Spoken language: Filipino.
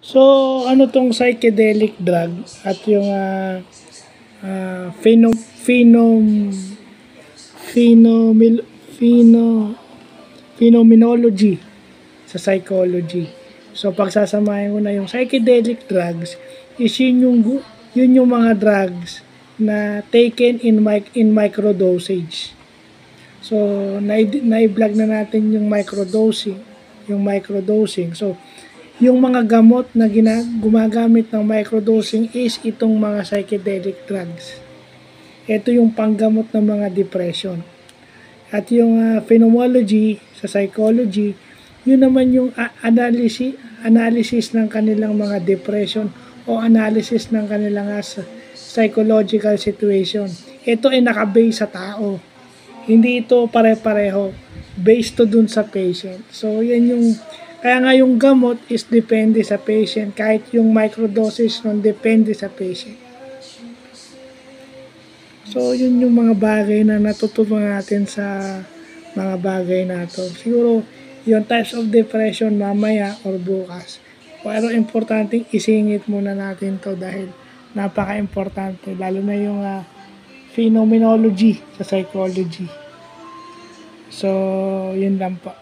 So, ano tong psychedelic drug at yung phenom, phenom, phenomil, pheno, phenomenology sa psychology. So, pagsasamahin ko na yung psychedelic drugs is yun yung mga drugs na taken in microdosage. So, na-vlog na natin yung microdosing. So, yung mga gamot na gumagamit ng microdosing is itong mga psychedelic drugs. Ito yung panggamot ng mga depression. At yung phenomenology sa psychology, yun naman yung analysis ng kanilang mga depression o analysis ng kanilang psychological situation. Ito ay nakabase sa tao. Hindi ito pare-pareho. Based to dun sa patient. So, yan yung kaya nga yung gamot is depende sa patient. Kahit yung microdosage nun depende sa patient. So, yun yung mga bagay na natutunan natin sa mga bagay na to. Siguro, yung types of depression mamaya or bukas. Pero importante isingit muna natin to dahil napaka-importante. Lalo na yung phenomenology sa psychology. So, yun lang po.